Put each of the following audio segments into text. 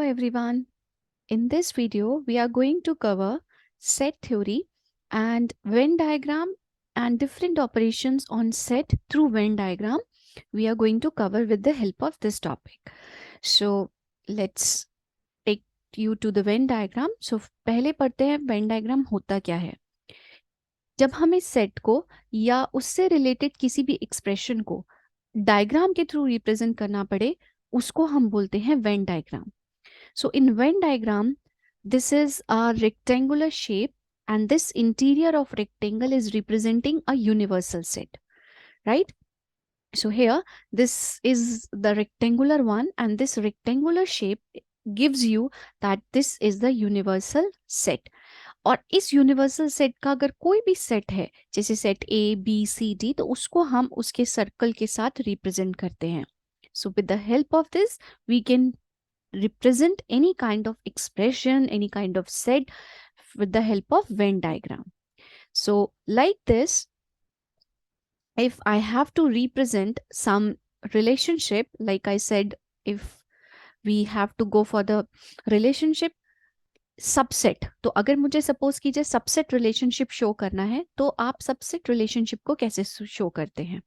everyone. In this video, we are going to cover set theory and Venn diagram and different operations on set through Venn diagram. We are going to cover with the help of this topic. So let's take you to the Venn diagram. So पहले पढ़ते हैं Venn diagram होता क्या है. जब हमें set को या उससे रिलेटेड किसी भी एक्सप्रेशन को डायग्राम के थ्रू रिप्रेजेंट करना पड़े, उसको हम बोलते हैं Venn diagram. So in Venn diagram, this is a rectangular shape and this interior of rectangle is representing a universal set, right? So here, this is the rectangular one and this rectangular shape gives you that this is the universal set. और इस universal set का अगर कोई भी set है, जैसे set A B C D, तो उसको हम उसके सर्कल के साथ रिप्रेजेंट करते हैं. So with the help of this we can represent any kind of expression, any kind of set with the help of Venn diagram. So like this, if I have to represent some relationship, like I said, if we have to go for the relationship subset, तो अगर मुझे suppose कीजिए subset relationship show करना है, तो आप subset relationship को कैसे शो करते हैं.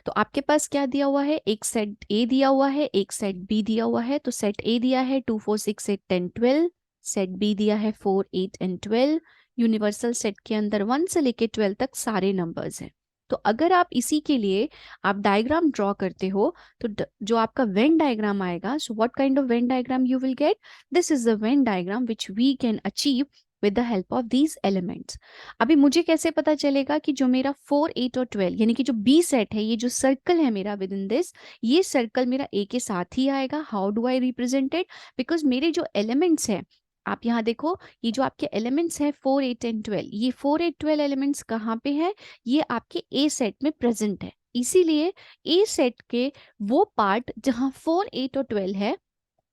तो आपके पास क्या दिया हुआ है, एक सेट ए दिया हुआ है, एक सेट बी दिया हुआ है. तो सेट ए दिया है 2 4 6 8 10 12, सेट बी दिया है 4 8 एंड 12. यूनिवर्सल सेट के अंदर 1 से लेके 12 तक सारे नंबर्स हैं. तो अगर आप इसी के लिए आप डायग्राम ड्रॉ करते हो, तो जो आपका वेन डायग्राम आएगा, so what kind of Venn diagram you will get, this is the Venn diagram which we can achieve with the help of these elements. अभी मुझे कैसे पता चलेगा कि जो मेरा 4 8 और 12 यानी कि जो बी सेट है, ये जो सर्कल है मेरा विद इन दिस, ये सर्कल मेरा ए के साथ ही आएगा. How do I represent it? Because मेरे जो एलिमेंट्स हैं, आप यहाँ देखो, ये जो आपके एलिमेंट्स हैं 4 8 एंड 12, ये 4 8 12 एलिमेंट्स कहाँ पे हैं? ये आपके ए सेट में प्रेजेंट है. इसीलिए ए सेट के वो पार्ट जहाँ 4 8 और 12 है,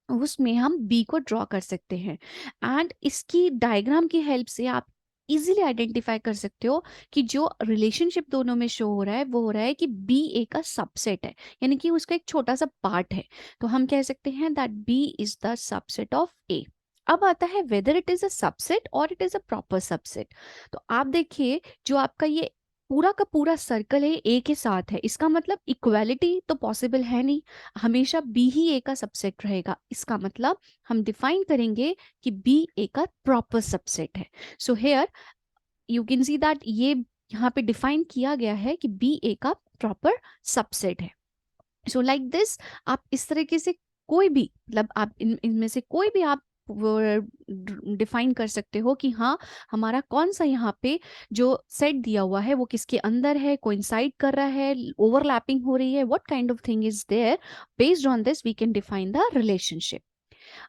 उसमें हम बी को ड्रॉ कर सकते हैं. एंड इसकी डायग्राम की हेल्प से आप इजीली आइडेंटिफाई कर सकते हो कि जो रिलेशनशिप दोनों में शो हो रहा है, वो हो रहा है कि बी ए का सबसेट है, यानी कि उसका एक छोटा सा पार्ट है. तो हम कह सकते हैं that B is the subset of A. अब आता है whether it is a subset और it is a proper subset. तो आप देखिए, जो आपका ये पूरा का पूरा सर्कल है ए के साथ है, इसका मतलब इक्वालिटी तो पॉसिबल है नहीं, हमेशा बी ही ए का सबसेट रहेगा. इसका मतलब हम डिफाइन करेंगे कि बी ए का प्रॉपर सबसेट है. So here you can see that ये यहाँ पे डिफाइन किया गया है कि बी ए का प्रॉपर सबसेट है. सो लाइक दिस, आप इस तरीके से कोई भी, मतलब आप इनमें से कोई भी आप डिफाइन कर सकते हो कि हाँ, हमारा कौन सा यहाँ पे जो सेट दिया हुआ है वो किसके अंदर है, कोइंसाइड कर रहा है, ओवरलैपिंग हो रही है, what kind of thing is there. Based on this we can define the relationship.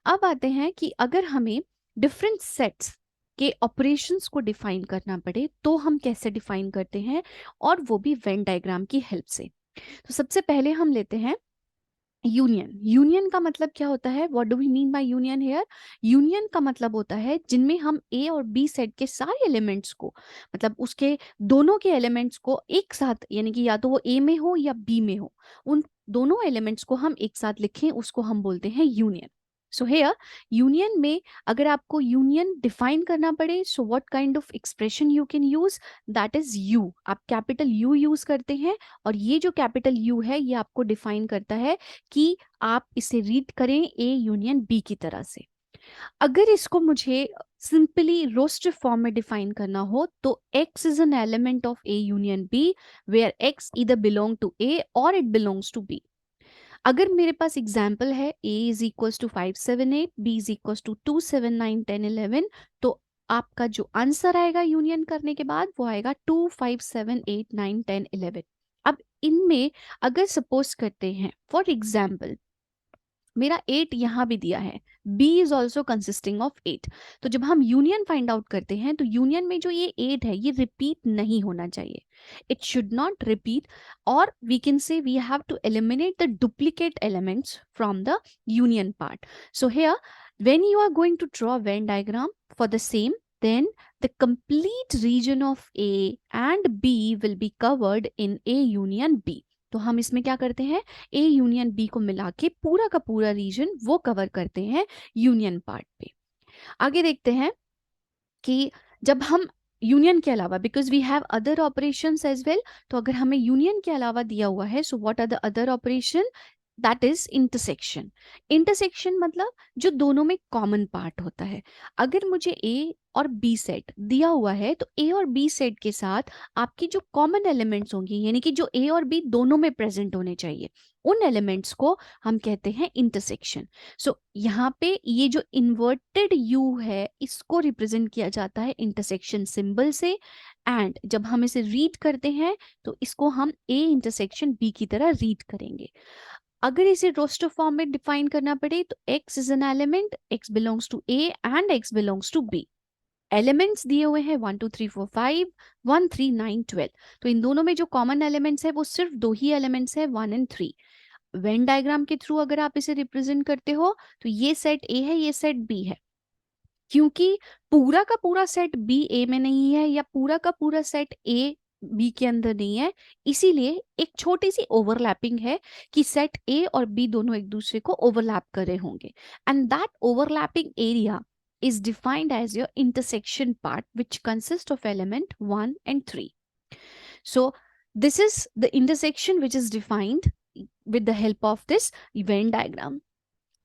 अब आते हैं कि अगर हमें डिफरेंट सेट्स के ऑपरेशंस को डिफाइन करना पड़े, तो हम कैसे डिफाइन करते हैं, और वो भी वेन डायग्राम की हेल्प से. तो सबसे पहले हम लेते हैं यूनियन. यूनियन का मतलब क्या होता है? What do we mean by union here? Union का मतलब होता है जिनमें हम ए और बी सेट के सारे एलिमेंट्स को, मतलब उसके दोनों के एलिमेंट्स को एक साथ, यानी कि या तो वो ए में हो या बी में हो, उन दोनों एलिमेंट्स को हम एक साथ लिखें, उसको हम बोलते हैं यूनियन. सो हेयर यूनियन में अगर आपको यूनियन डिफाइन करना पड़े, सो what kind of expression you can use, that is you. आप कैपिटल यू यूज करते हैं, और ये जो कैपिटल यू है ये आपको डिफाइन करता है कि आप इसे रीड करें ए यूनियन बी की तरह से. अगर इसको मुझे सिंपली रोस्टर फॉर्म में डिफाइन करना हो, तो x is an element of A union B where x either belong to A और इट बिलोंग्स टू बी. अगर मेरे पास एग्जाम्पल है a is equals to 5 7 8, b is equals to 2 7 9 10 11, तो आपका जो आंसर आएगा यूनियन करने के बाद वो आएगा 2 5 7 8 9 10 11. अब इनमें अगर सपोज करते हैं फॉर एग्जाम्पल मेरा 8 यहाँ भी दिया है, b is also consisting of 8, तो जब हम यूनियन फाइंड आउट करते हैं तो यूनियन में जो ये 8 है ये रिपीट नहीं होना चाहिए, इट शुड नॉट रिपीट, और we can say we have to eliminate the duplicate elements from the union part. So here when you are going to draw Venn diagram for the same, then the complete region of A and B will be covered in A union B. तो हम इसमें क्या करते हैं, ए union B को मिला के पूरा का पूरा रीजन वो कवर करते हैं यूनियन पार्ट पे। आगे देखते हैं कि जब हम यूनियन के अलावा, because we have other operations as well, तो अगर हमें यूनियन के अलावा दिया हुआ है, so what are the other operation, that is intersection. Intersection मतलब जो दोनों में कॉमन पार्ट होता है। अगर मुझे ए और बी सेट दिया हुआ है तो ए और बी सेट के साथ आपकी जो कॉमन एलिमेंट्स होंगी, यानी कि जो ए और बी दोनों में प्रेजेंट होने चाहिए, उन एलिमेंट्स को हम कहते हैं इंटरसेक्शन। सो यहाँ पे ये जो इन्वर्टेड यू है इसको रिप्रेजेंट किया जाता है इंटरसेक्शन सिंबल से, एंड जब हम इसे रीड करते हैं तो इसको हम ए इंटरसेक्शन बी की तरह रीड करेंगे। अगर इसे रोस्टर फॉर्म में डिफाइन करना पड़े तो x is an element, x belongs to a and x belongs to b। Elements दिए हुए हैं 1 2 3 4 5 1 3 9 12। तो इन दोनों में जो कॉमन एलिमेंट्स है वो सिर्फ दो ही एलिमेंट्स है, 1 एंड 3। वेन डायग्राम के थ्रू अगर आप इसे रिप्रेजेंट करते हो तो ये सेट ए है, ये सेट बी है। क्योंकि पूरा का पूरा सेट बी ए में नहीं है या पूरा का पूरा सेट ए बी के अंदर नहीं है, इसीलिए एक छोटी सी ओवरलैपिंग है कि सेट ए और बी दोनों एक दूसरे को ओवरलैप कर रहे होंगे, and that overlapping area is defined as your intersection part, which consists of element 1 and 3. So this is the intersection which is defined with the help of this Venn diagram,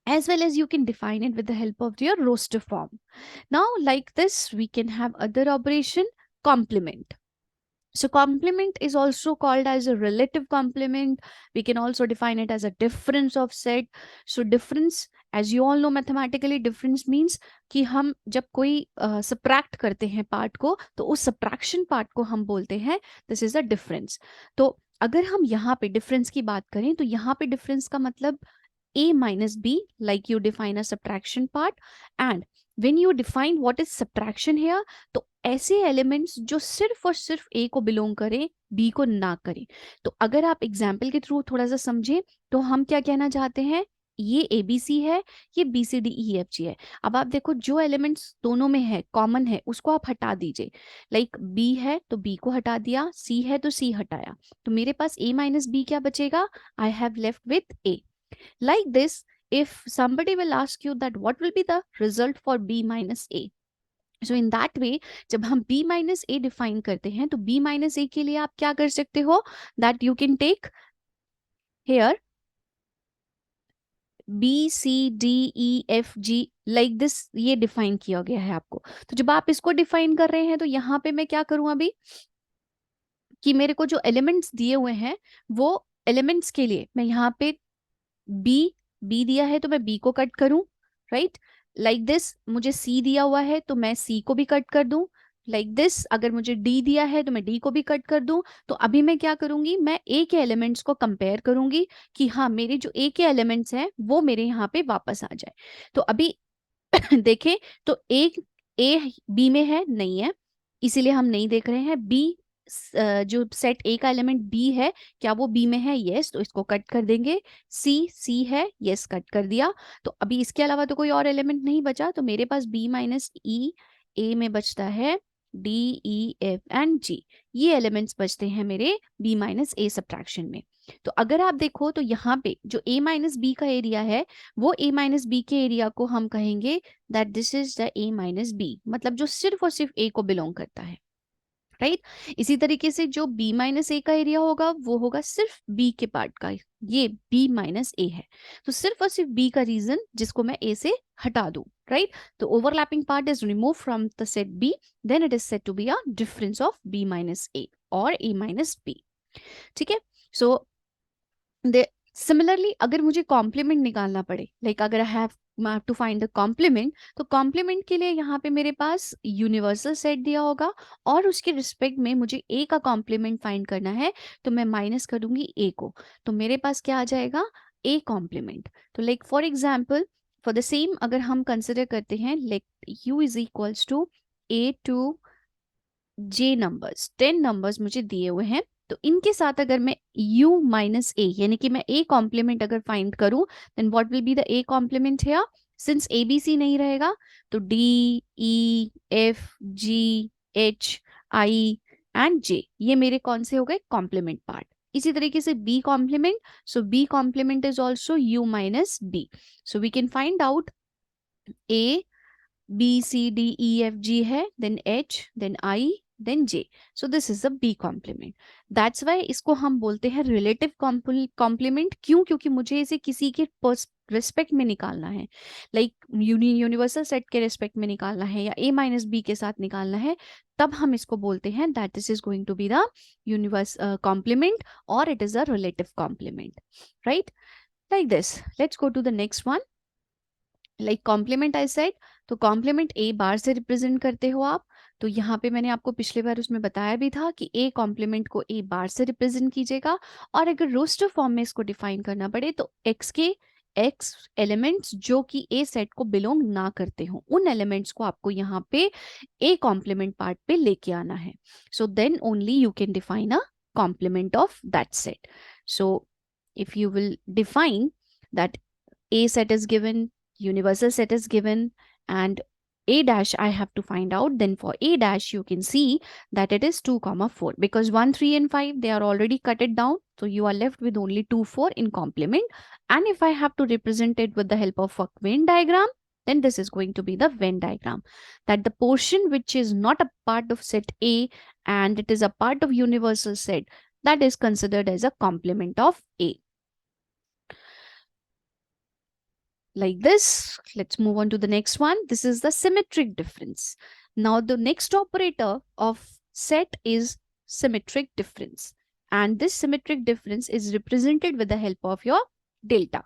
as well as you can define it with the help of your roster form. Now like this we can have other operation, complement. So complement is also called as a relative complement. We can also define it as a difference of set. So difference, as you all know mathematically, difference means कि हम जब कोई subtract करते हैं part को तो उस subtraction part को हम बोलते हैं this is a difference. तो अगर हम यहाँ पे difference की बात करें तो यहाँ पे difference का मतलब a minus b, like you define a subtraction part, and when you define what is subtraction here, तो ऐसे एलिमेंट्स जो सिर्फ और सिर्फ ए को बिलोंग करें, बी को ना करें। तो अगर आप एग्जाम्पल के थ्रू थोड़ा सा समझें तो हम क्या कहना चाहते हैं, ये ए बी सी है, ये B C D E F G है। अब आप देखो जो एलिमेंट्स दोनों में है, कॉमन है, उसको आप हटा दीजिए। लाइक बी है तो बी को हटा दिया, सी है तो सी हटाया, तो मेरे पास ए माइनस बी क्या बचेगा, I have left with A. Like this, if somebody will ask you that what will be the result for b minus a, so in that way जब हम b minus a define करते हैं तो b minus a के लिए आप क्या कर सकते हो, that you can take here b c d e f g like this, ये डिफाइन किया गया है आपको। तो जब आप इसको डिफाइन कर रहे हैं तो यहाँ पे मैं क्या करूँ अभी कि मेरे को जो एलिमेंट्स दिए हुए हैं वो एलिमेंट्स के लिए मैं यहाँ पे बी दिया है तो मैं बी को कट करूं, राइट। लाइक दिस मुझे सी दिया हुआ है तो मैं सी को भी कट कर दूं। लाइक दिस अगर मुझे डी दिया है तो मैं डी को भी कट कर दूं। तो अभी मैं क्या करूंगी, मैं ए के एलिमेंट्स को कंपेयर करूंगी कि हाँ मेरे जो ए के एलिमेंट्स हैं वो मेरे यहाँ पे वापस आ जाए। तो अभी देखें तो ए बी में है नहीं है, इसीलिए हम नहीं देख रहे हैं। बी जो सेट ए का एलिमेंट बी है क्या वो बी में है, यस, तो इसको कट कर देंगे। सी है, यस, कट कर दिया। तो अभी इसके अलावा तो कोई और एलिमेंट नहीं बचा, तो मेरे पास बी माइनस ई, ए में बचता है डी ई एफ एंड जी, ये एलिमेंट्स बचते हैं मेरे बी माइनस ए सब्ट्रैक्शन में। तो अगर आप देखो तो यहाँ पे जो a माइनस बी का एरिया है वो a माइनस बी के एरिया को हम कहेंगे that this is the a minus B, मतलब जो सिर्फ और सिर्फ a को बिलोंग करता है, राइट। इसी तरीके से जो b माइनस ए का एरिया होगा वो होगा सिर्फ b के पार्ट का, ये b माइनस ए है, तो सिर्फ और सिर्फ b का रीजन जिसको मैं a से हटा दूं, राइट। तो overlapping part is remove from the set b, then it is said to be a difference of b minus A और a माइनस बी, ठीक है। सो सिमिलरली अगर मुझे कॉम्प्लीमेंट निकालना पड़े, लाइक अगर I have to find the complement, तो complement के लिए यहाँ पे मेरे पास यूनिवर्सल सेट दिया होगा और उसके रिस्पेक्ट में मुझे ए का कॉम्प्लीमेंट फाइंड करना है, तो मैं माइनस करूंगी ए को, तो मेरे पास क्या आ जाएगा, ए कॉम्प्लीमेंट। तो like for example for the same अगर हम कंसिडर करते हैं like U is equals to A to J numbers, 10 numbers मुझे दिए हुए हैं, तो इनके साथ अगर मैं u माइनस ए यानी कि मैं a कॉम्प्लीमेंट अगर फाइंड करूं, then what will be the a complement here, since a b c नहीं रहेगा तो d e f g h i and j, ये मेरे कौन से हो गए कॉम्प्लीमेंट पार्ट। इसी तरीके से B complement, so B complement is also U minus B. So we can find out A B, C, D, E, F, G है, then H, then I, then J. So this is the B complement. That's why इसको हम बोलते हैं relative complement. क्यों? क्योंकि मुझे इसे किसी के रिस्पेक्ट में निकालना है, लाइक यूनिवर्सल सेट के रिस्पेक्ट में निकालना है या A माइनस बी के साथ निकालना है, तब हम इसको बोलते हैं that this is going to be the universe complement or it is a relative complement, right? Like this. Let's go to the next one. Like compliment I said, तो कॉम्प्लीमेंट ए बार से रिप्रेजेंट करते हो आप. तो यहाँ पे मैंने आपको पिछले बार उसमें बताया भी था कि ए कॉम्प्लीमेंट को ए बार से रिप्रेजेंट कीजिएगा. और अगर रोस्टर फॉर्म में इसको डिफाइन करना पड़े तो एक्स के एक्स एलिमेंट्स जो कि ए सेट को बिलोंग ना करते हो, उन एलिमेंट्स को आपको यहाँ पे ए कॉम्प्लीमेंट पार्ट पे लेके आना है. So then only you can define a complement of that set. So if you will define that A set is given, universal set is given, and A dash I have to find out, then for A dash you can see that it is 2 comma 4 because 1 3 and 5 they are already cut it down, so you are left with only 2 4 in complement. And if I have to represent it with the help of a Venn diagram, then this is going to be the Venn diagram, that the portion which is not a part of set A and it is a part of universal set, that is considered as a complement of A. Like this. Let's move on to the next one. This is the symmetric difference. Now the next operator of set is symmetric difference, and this symmetric difference is represented with the help of your delta.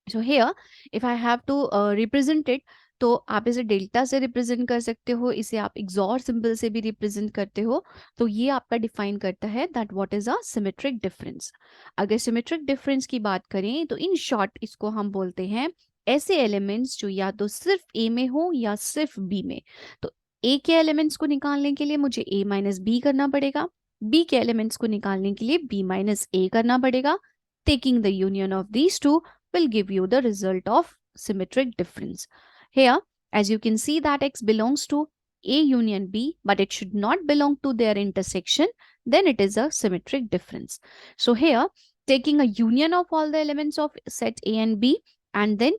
So here if I have to represent it, तो आप इसे delta से represent कर सकते हो, इसे आप XOR symbol से भी रिप्रेजेंट करते हो. तो ये आपका डिफाइन करता है that what is a symmetric difference. अगर सिमेट्रिक डिफरेंस की बात करें तो इन शॉर्ट इसको हम बोलते हैं ऐसे एलिमेंट्स जो या तो सिर्फ ए में हो या सिर्फ बी में. तो ए के एलिमेंट्स को निकालने के लिए मुझे ए माइनस बी करना पड़ेगा, बी के एलिमेंट्स को निकालने के लिए बी माइनस ए करना पड़ेगा. Taking the union of these two will give you the result of symmetric difference. Here, as you can see that X belongs to A union B, but it should not belong to their intersection, then it is a symmetric difference. So here, taking a union of all the elements of set A and B, and then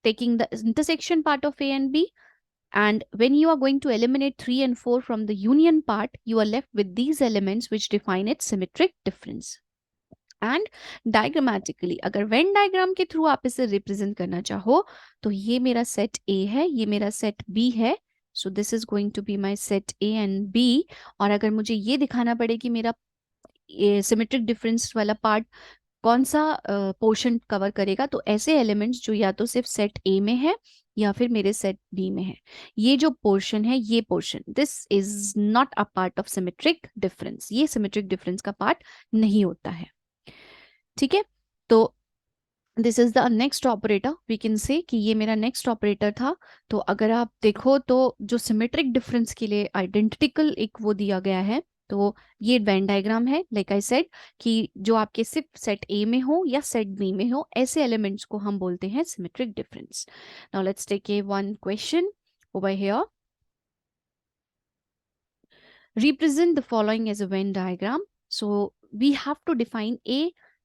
taking the intersection part of A and B, and when you are going to eliminate 3 and 4 from the union part, you are left with these elements which define its symmetric difference. And diagrammatically अगर Venn diagram के through आप इसे represent करना चाहो तो ये मेरा set ए है, ये मेरा सेट बी है. So this is going to be my set A and B. और अगर मुझे ये दिखाना पड़े कि मेरा सिमेट्रिक डिफरेंस वाला पार्ट कौन सा पोर्शन कवर करेगा, तो ऐसे एलिमेंट्स जो या तो सिर्फ सेट ए में है या फिर मेरे सेट बी में है, ये जो पोर्शन है, ये portion, this is not a part of symmetric difference. ये सिमेट्रिक डिफरेंस का पार्ट नहीं होता है. ठीक है, तो this is the next operator. We can say कि ये मेरा नेक्स्ट ऑपरेटर था. तो अगर आप देखो तो जो सिमेट्रिक डिफरेंस के लिए आइडेंटिकल एक वो दिया गया है, तो ये वेन डायग्राम है. लाइक आई सेड कि जो आपके सिर्फ सेट ए में हो या सेट बी में हो, ऐसे एलिमेंट्स को हम बोलते हैं symmetric difference. Now let's take a one question over here. Represent the following as a Venn diagram. So we have to define A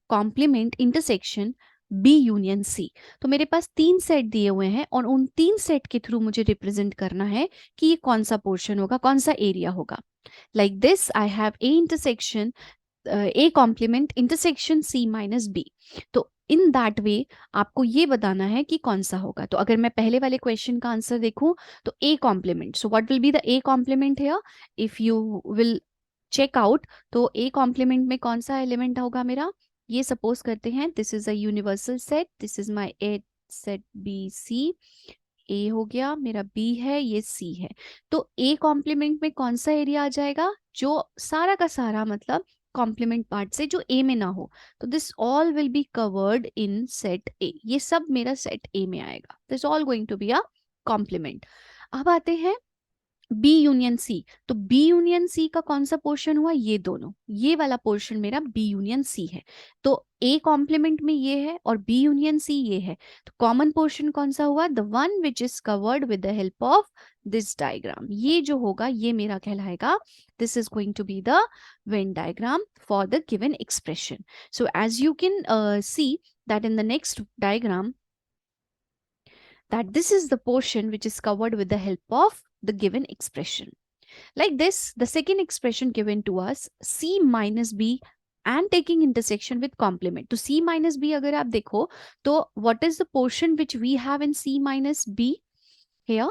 complement intersection B union C. तो मेरे पास 3 set दिए हुए हैं और उन 3 सेट के थ्रू मुझे represent करना है कि ये कौन सा पोर्शन होगा, कौन सा एरिया होगा. Like this I have A intersection A complement intersection C minus B. तो इन दैट वे आपको ये बताना है कि कौन सा होगा. तो अगर मैं पहले वाले क्वेश्चन का आंसर देखूं तो A complement, so what will be the A complement here. If you will check out तो A कॉम्प्लीमेंट में कौन सा एलिमेंट होगा मेरा. ये सपोज करते हैं this is a universal set, this is my A set B C. A हो गया, मेरा बी है, ये सी है. तो ए कॉम्प्लीमेंट में कौन सा एरिया आ जाएगा, जो सारा का सारा मतलब कॉम्प्लीमेंट पार्ट से जो ए में ना हो. तो this all will be covered in set A. ये सब मेरा सेट ए में आएगा. This all going to be a complement. अब आते हैं बी यूनियन सी, तो बी यूनियन सी का कौन सा पोर्शन हुआ, ये दोनों, ये वाला पोर्शन मेरा बी यूनियन सी है। तो ए कॉम्प्लीमेंट में ये है और बी यूनियन सी ये है, तो कॉमन पोर्शन कौन सा हुआ, the one which is covered with the help of this diagram. ये जो होगा ये मेरा कहलाएगा, this is going to be the Venn diagram for the given expression. So as you can see that in the next diagram, that this is the portion which is covered with the help of the given expression. Like this, the second expression given to us, c minus b and taking intersection with complement. तो c minus b अगर आप देखो तो what is the portion which we have in c minus b here?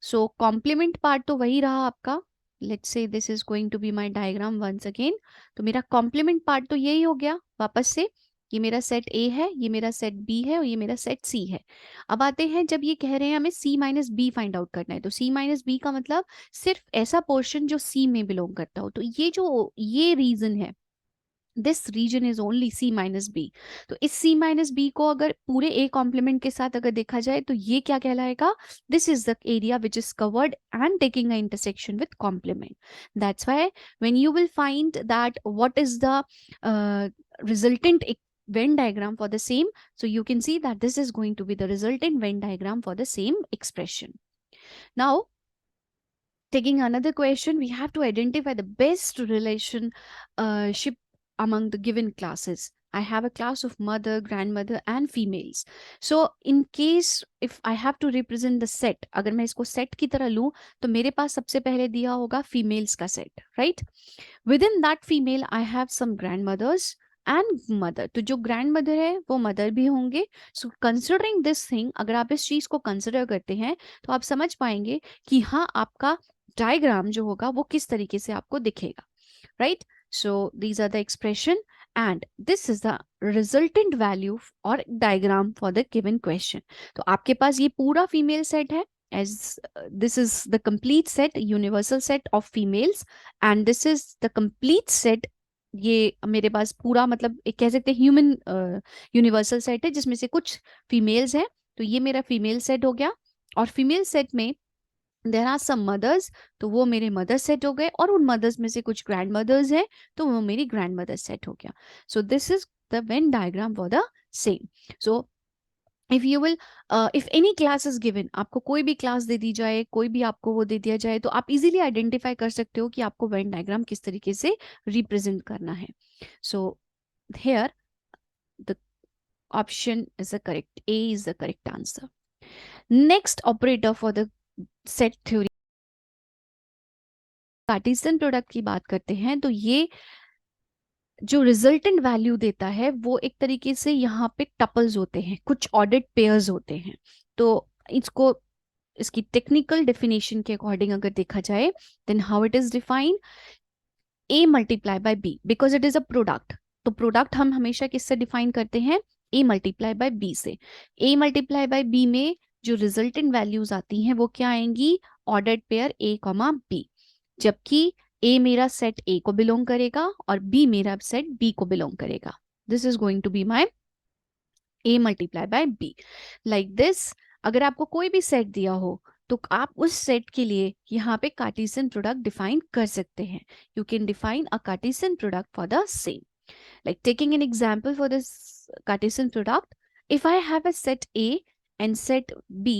So complement part तो वही रहा आपका. Let's say this is going to be my diagram once again. तो मेरा complement part तो यही हो गया वापस से. ये मेरा सेट A है, ये मेरा सेट B है और ये मेरा सेट C है. अब आते हैं, जब ये कह रहे हैं हमें C minus B find out करना है, तो C माइनस बी का मतलब सिर्फ ऐसा पोर्शन जो C में बिलोंग करता हो. तो ये रीजन है, this region is only C minus B. तो इस C माइनस बी को अगर पूरे A कॉम्प्लीमेंट के साथ अगर देखा जाए तो ये क्या कहलाएगा, this is the area which is covered and taking a intersection with complement. That's why when you will find that what is the resultant Venn diagram for the same, so you can see that this is going to be the resultant Venn diagram for the same expression. Now taking another question, we have to identify the best relationship among the given classes. I have a class of mother, grandmother and females. So in case if I have to represent the set, अगर मैं इसको set की तरह लूँ तो मेरे पास सबसे पहले दिया होगा females का set, right? Within that female I have some grandmothers and mother. तो जो grandmother है वो mother भी होंगे. So considering this thing, अगर आप इस चीज को consider करते हैं तो आप समझ पाएंगे कि हाँ आपका डायग्राम जो होगा वो किस तरीके से आपको दिखेगा, right? So these are the expression and this is the resultant value और diagram for the given question. तो आपके पास ये पूरा फीमेल सेट है, as this is the complete set, universal set of females, and this is the complete set. ये मेरे पास पूरा मतलब एक कह सकते हैं ह्यूमन यूनिवर्सल सेट है जिसमें से कुछ फीमेल्स हैं. तो ये मेरा फीमेल सेट हो गया. और फीमेल सेट में देर आर सम मदर्स, तो वो मेरे मदर सेट हो गए. और उन मदर्स में से कुछ ग्रैंड मदर्स हैं तो वो मेरी ग्रैंड मदर सेट हो गया. सो this is the Venn diagram for the same. So if you will if any class is given, आपको कोई भी क्लास दे दी जाए, कोई भी आपको वो दे दिया जाए, तो आप इजीली आइडेंटिफाई कर सकते हो कि आपको वेन डायग्राम किस तरीके से रिप्रेजेंट करना है. So here the option is the correct, A is the correct answer. Next operator for the set theory, Cartesian product की बात करते हैं. तो ये जो रिजल्टेंट वैल्यू देता है वो एक तरीके से यहाँ पे टपल्स होते हैं, कुछ ऑर्डर्ड पेयर्स होते हैं. तो इसको इसकी टेक्निकल डेफिनेशन के अकॉर्डिंग अगर देखा जाए, then how it is defined, A multiply by B because it is a product. तो प्रोडक्ट हम हमेशा किससे डिफाइन करते हैं, ए मल्टीप्लाई बाय बी से. ए मल्टीप्लाई बाय बी में जो रिजल्टेंट वैल्यूज आती हैं वो क्या आएंगी, ordered pair A comma B. जबकि ए मेरा सेट ए को बिलोंग करेगा और बी मेरा सेट बी को बिलोंग करेगा. This is going to be my A multiply by B. Like this, अगर आपको कोई भी सेट दिया हो तो आप उस सेट के लिए यहाँ पे कार्टेशियन प्रोडक्ट डिफाइन कर सकते हैं. You can define a Cartesian product for the same. Like taking an example for this Cartesian product, if I have a set A and set B,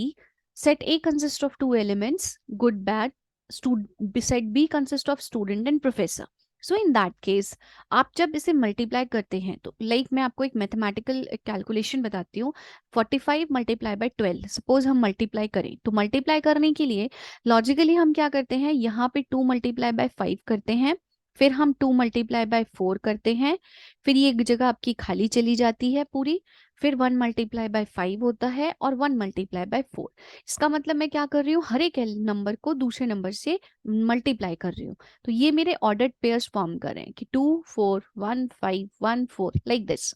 set A consists of two elements, good, bad, set B consists of student and professor. So in that case, आप जब इसे multiply करते हैं तो like मैं आपको एक mathematical calculation बताती हूँ. 45 मल्टीप्लाई बाय 12 सपोज हम मल्टीप्लाई करें, तो मल्टीप्लाई करने के लिए लॉजिकली हम क्या करते हैं, यहाँ पे 2 मल्टीप्लाई बाय 5 करते हैं, फिर हम 2 मल्टीप्लाई बाय 4 करते हैं, फिर ये एक जगह आपकी खाली चली जाती है पूरी, फिर 1 मल्टीप्लाई बाय 5 होता है और 1 मल्टीप्लाई बाय 4. इसका मतलब मैं क्या कर रही हूँ, हर एक नंबर को दूसरे नंबर से मल्टीप्लाई कर रही हूँ. तो ये मेरे ऑर्डर्ड पेयर्स फॉर्म कर रहे हैं कि 2 4 1 5 1 4 लाइक दिस.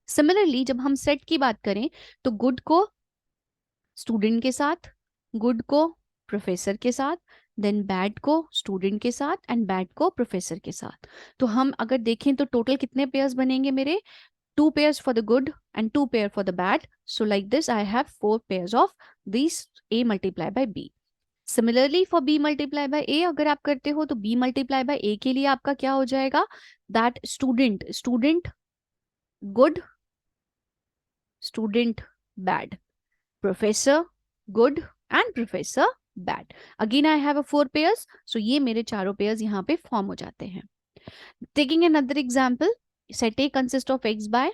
सिमिलरली जब हम सेट की बात करें तो गुड को स्टूडेंट के साथ, गुड को प्रोफेसर के साथ, देन बैड को स्टूडेंट के साथ एंड बैड को प्रोफेसर के साथ. तो हम अगर देखें तो टोटल कितने पेयर्स बनेंगे मेरे, 2 pairs for the good and 2 pair for the bad. So like this I have 4 pairs of these A multiplied by B. Similarly for b multiply by a अगर आप करते हो तो b मल्टीप्लाई बाय a के लिए आपका क्या हो जाएगा, that student, student good, student bad, professor good and professor bad. Again I have a 4 pairs, सो ये मेरे चारों पेयर्स यहाँ पे फॉर्म हो जाते हैं. Taking another example, set A consist of X by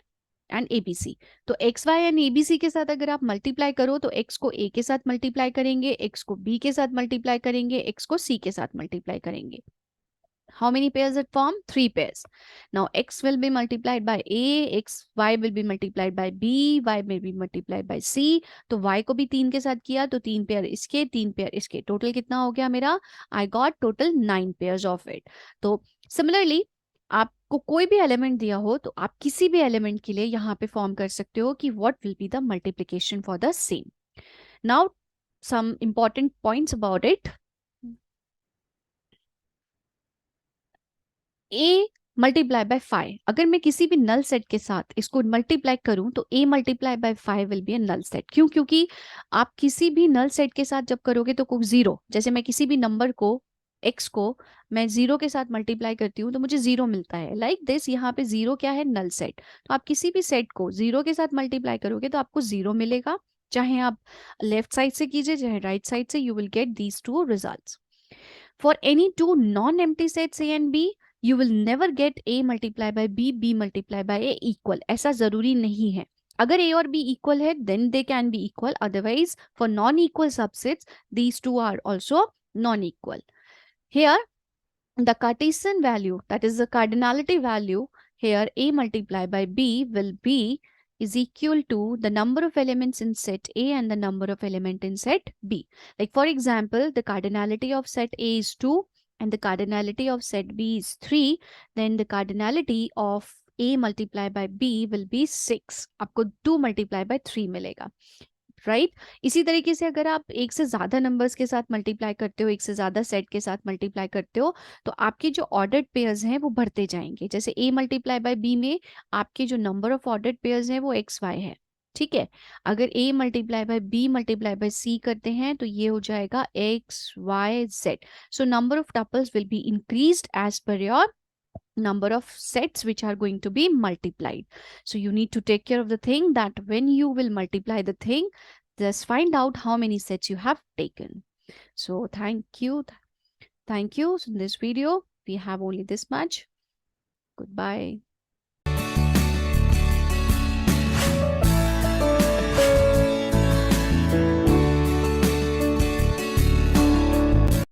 and ABC. तो एक्स वाई एंड एबीसी के साथ अगर आप मल्टीप्लाई करो तो एक्स को ए के साथ मल्टीप्लाई करेंगे, एक्स को बी के साथ मल्टीप्लाई करेंगे, एक्स को सी के साथ मल्टीप्लाई करेंगे. How many pairs it form? 3 pairs. Now x will be multiplied by a, y will be multiplied by b, y will be multiplied by c. तो y को भी 3 के साथ किया तो 3 पेयर इसके, 3 पेयर इसके, टोटल कितना हो गया मेरा? I got total 9 pairs of it. तो similarly आपको कोई भी एलिमेंट दिया हो तो आप किसी भी एलिमेंट के लिए यहाँ पे फॉर्म कर सकते हो कि what will be the multiplication for the same. Now some important points about it. A multiply by 5, अगर मैं किसी भी नल सेट के साथ इसको मल्टीप्लाई करूं तो A multiply by 5 will be a null set. क्यों? क्योंकि आप किसी भी नल सेट के साथ जब करोगे तो कोई जीरो, जैसे मैं किसी भी नंबर को एक्स को मैं जीरो के साथ मल्टीप्लाई करती हूँ तो मुझे जीरो मिलता है. लाइक दिस यहाँ पे जीरो क्या है? Null set. तो आप किसी भी सेट को जीरो के साथ मल्टीप्लाई करोगे तो आपको जीरो मिलेगा, चाहे आप लेफ्ट साइड से कीजिए चाहे राइट साइड से, you will get these two results. For any two non-empty sets A and B, you will never get A multiply by B, B multiply by A equal. ऐसा जरूरी नहीं है. अगर A और B equal है, then they can be equal. Otherwise, for non-equal subsets, these two are also non-equal. Here, the Cartesian value, that is the cardinality value, here A multiplied by B will be is equal to the number of elements in set A and the number of element in set B. Like for example, the cardinality of set A is 2 and the cardinality of set B is 3, then the cardinality of A multiplied by B will be 6. आपको 2 multiplied by 3 मिलेगा. Right इसी तरीके से अगर आप एक से ज्यादा नंबर्स के साथ मल्टीप्लाई करते हो, एक से ज्यादा सेट के साथ मल्टीप्लाई करते हो, तो आपके जो ऑर्डर्ड पेयर्स हैं वो बढ़ते जाएंगे. जैसे ए मल्टीप्लाई बाय बी में आपके जो नंबर ऑफ ऑर्डर्ड पेयर्स हैं वो एक्स वाई है. ठीक है, अगर A multiply by B multiply by C करते हैं तो ये हो जाएगा X Y Z. So number of tuples will be increased as per your number of sets which are going to be multiplied. So you need to take care of the thing that when you will multiply the thing, just find out how many sets you have taken. So thank you. Thank you. So in this video, we have only this much. Goodbye.